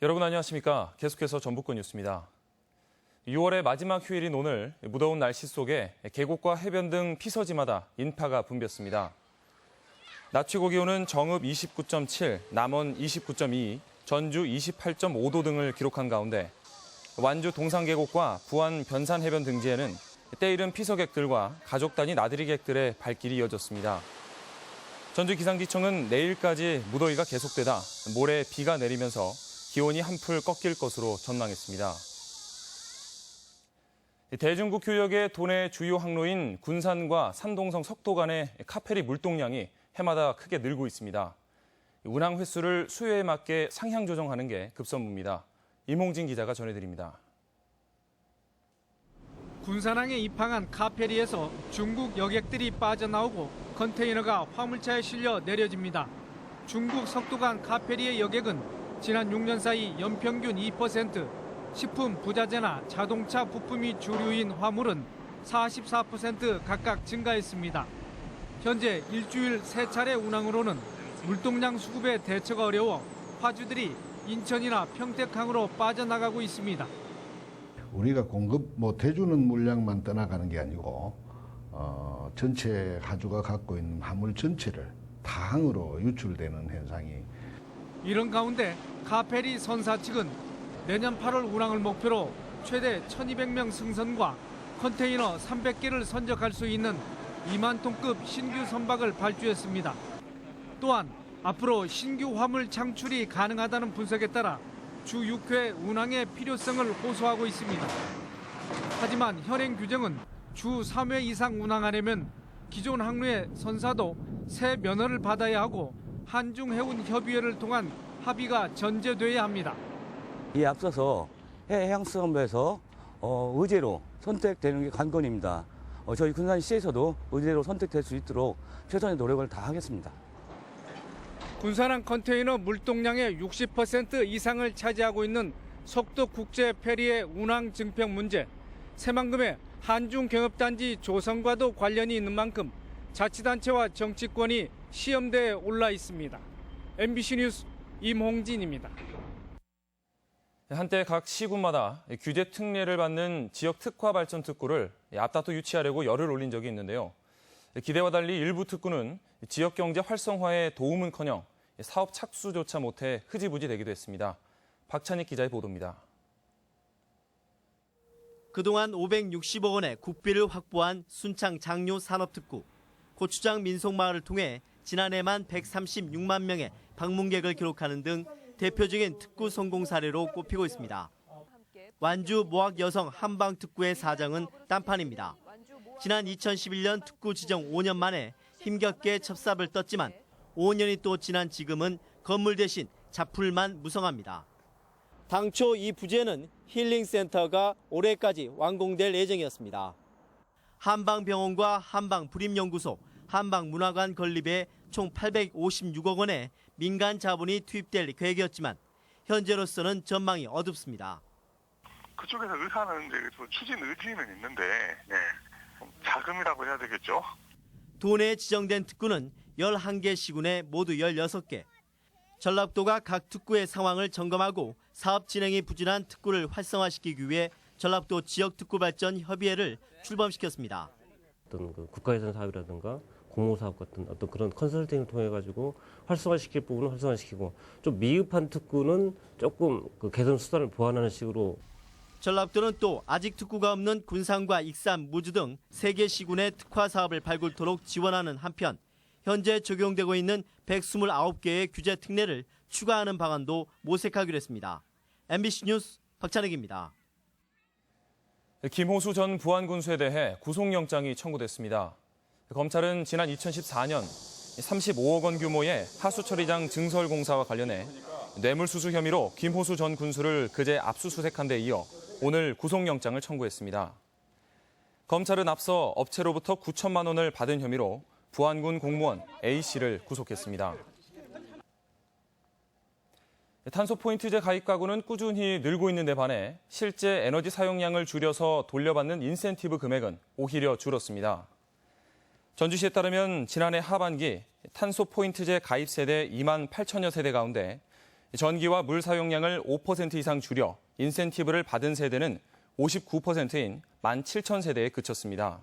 여러분 안녕하십니까? 계속해서 전북권 뉴스입니다. 6월의 마지막 휴일인 오늘 무더운 날씨 속에 계곡과 해변 등 피서지마다 인파가 붐볐습니다. 낮 최고 기온은 정읍 29.7, 남원 29.2, 전주 28.5도 등을 기록한 가운데 완주 동산계곡과 부안 변산해변 등지에는 때이른 피서객들과 가족 단위 나들이객들의 발길이 이어졌습니다. 전주기상지청은 내일까지 무더위가 계속되다 모레 비가 내리면서 기온이 한풀 꺾일 것으로 전망했습니다. 대중국 교역의 도내 주요 항로인 군산과 산동성 석도 간의 카페리 물동량이 해마다 크게 늘고 있습니다. 운항 횟수를 수요에 맞게 상향 조정하는 게 급선무입니다. 임홍진 기자가 전해드립니다. 군산항에 입항한 카페리에서 중국 여객들이 빠져나오고 컨테이너가 화물차에 실려 내려집니다. 중국 석도 간 카페리의 여객은 지난 6년 사이 연평균 2%, 식품, 부자재나 자동차 부품이 주류인 화물은 44% 각각 증가했습니다. 현재 일주일 3차례 운항으로는 물동량 수급에 대처가 어려워 화주들이 인천이나 평택항으로 빠져나가고 있습니다. 우리가 공급 대주는 물량만 떠나가는 게 아니고 전체 가주가 갖고 있는 화물 전체를 다항으로 유출되는 현상이. 이런 가운데 카페리 선사 측은 내년 8월 운항을 목표로 최대 1,200명 승선과 컨테이너 300개를 선적할 수 있는 2만 톤급 신규 선박을 발주했습니다. 또한 앞으로 신규 화물 창출이 가능하다는 분석에 따라 주 6회 운항의 필요성을 호소하고 있습니다. 하지만 현행 규정은 주 3회 이상 운항하려면 기존 항로의 선사도 새 면허를 받아야 하고 한중해운협의회를 통한 합의가 전제돼야 합니다. 이에 앞서서 해양수산부에서 의제로 선택되는 게 관건입니다. 저희 군산시에서도 의제로 선택될 수 있도록 최선의 노력을 다하겠습니다. 군산항 컨테이너 물동량의 60% 이상을 차지하고 있는 속도 국제 페리의 운항 증평 문제, 새만금의 한중경협단지 조성과도 관련이 있는 만큼 자치단체와 정치권이 시험대에 올라 있습니다. MBC 뉴스 임홍진입니다. 한때 각 시군마다 규제 특례를 받는 지역 특화 발전 특구를 앞다퉈 유치하려고 열을 올린 적이 있는데요. 기대와 달리 일부 특구는 지역 경제 활성화에 도움은커녕 사업 착수조차 못해 흐지부지 되기도 했습니다. 박찬익 기자의 보도입니다. 그동안 560억 원의 국비를 확보한 순창 장료 산업특구. 고추장 민속마을을 통해 지난해만 136만 명의 방문객을 기록하는 등 대표적인 특구 성공 사례로 꼽히고 있습니다. 완주 모학 여성 한방특구의 사정은 딴판입니다. 지난 2011년 특구 지정 5년 만에 힘겹게 첩삽을 떴지만 5년이 또 지난 지금은 건물 대신 자풀만 무성합니다. 당초 이 부지에는 힐링센터가 올해까지 완공될 예정이었습니다. 한방병원과 한방불임연구소, 한방문화관 건립에 총 856억 원의 민간 자본이 투입될 계획이었지만 현재로서는 전망이 어둡습니다. 그쪽에서 의사는 이제 추진 의지는 있는데 자금이라고 해야 되겠죠. 도내에 지정된 특구는 11개 시군에 모두 16개. 전라북도가 각 특구의 상황을 점검하고 사업 진행이 부진한 특구를 활성화시키기 위해 전라북도 지역특구발전협의회를 출범시켰습니다. 어떤 국가예산 사업이라든가 공모사업 같은 어떤 그런 컨설팅을 통해 가지고 활성화시킬 부분은 활성화시키고 좀 미흡한 특구는 조금 개선 수단을 보완하는 식으로. 전라북도는 또 아직 특구가 없는 군산과 익산, 무주 등 3개 시군의 특화 사업을 발굴토록 지원하는 한편 현재 적용되고 있는 129개의 규제 특례를 추가하는 방안도 모색하기로 했습니다. MBC 뉴스 박찬익입니다. 김호수 전 부안군수에 대해 구속영장이 청구됐습니다. 검찰은 지난 2014년 35억 원 규모의 하수처리장 증설 공사와 관련해 뇌물수수 혐의로 김호수 전 군수를 그제 압수수색한 데 이어 오늘 구속영장을 청구했습니다. 검찰은 앞서 업체로부터 9천만 원을 받은 혐의로 부안군 공무원 A씨를 구속했습니다. 탄소 포인트제 가입 가구는 꾸준히 늘고 있는 데 반해 실제 에너지 사용량을 줄여서 돌려받는 인센티브 금액은 오히려 줄었습니다. 전주시에 따르면 지난해 하반기 탄소 포인트제 가입 세대 2만 8천여 세대 가운데 전기와 물 사용량을 5% 이상 줄여 인센티브를 받은 세대는 59%인 17,000세대에 그쳤습니다.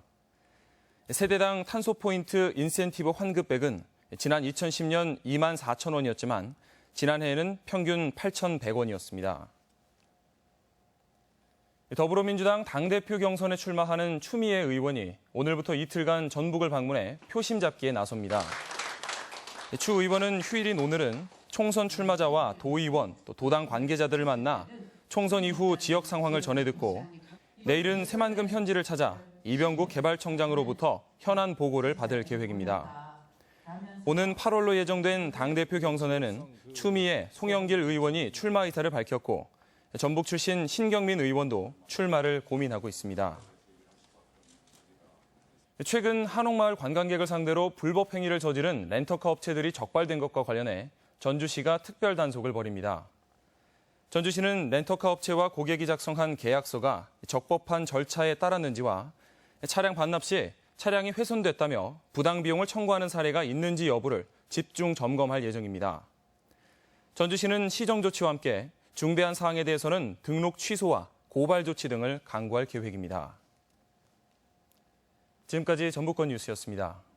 세대당 탄소 포인트 인센티브 환급액은 지난 2010년 24,000원이었지만 지난해에는 평균 8,100원이었습니다. 더불어민주당 당대표 경선에 출마하는 추미애 의원이 오늘부터 이틀간 전북을 방문해 표심 잡기에 나섭니다. 추 의원은 휴일인 오늘은 총선 출마자와 도의원, 또 도당 관계자들을 만나 총선 이후 지역 상황을 전해 듣고 내일은 새만금 현지를 찾아 이병국 개발청장으로부터 현안 보고를 받을 계획입니다. 오는 8월로 예정된 당대표 경선에는 추미애, 송영길 의원이 출마 의사를 밝혔고 전북 출신 신경민 의원도 출마를 고민하고 있습니다. 최근 한옥마을 관광객을 상대로 불법 행위를 저지른 렌터카 업체들이 적발된 것과 관련해 전주시가 특별 단속을 벌입니다. 전주시는 렌터카 업체와 고객이 작성한 계약서가 적법한 절차에 따랐는지와 차량 반납 시 차량이 훼손됐다며 부당 비용을 청구하는 사례가 있는지 여부를 집중 점검할 예정입니다. 전주시는 시정 조치와 함께 중대한 사항에 대해서는 등록 취소와 고발 조치 등을 강구할 계획입니다. 지금까지 전북권 뉴스였습니다.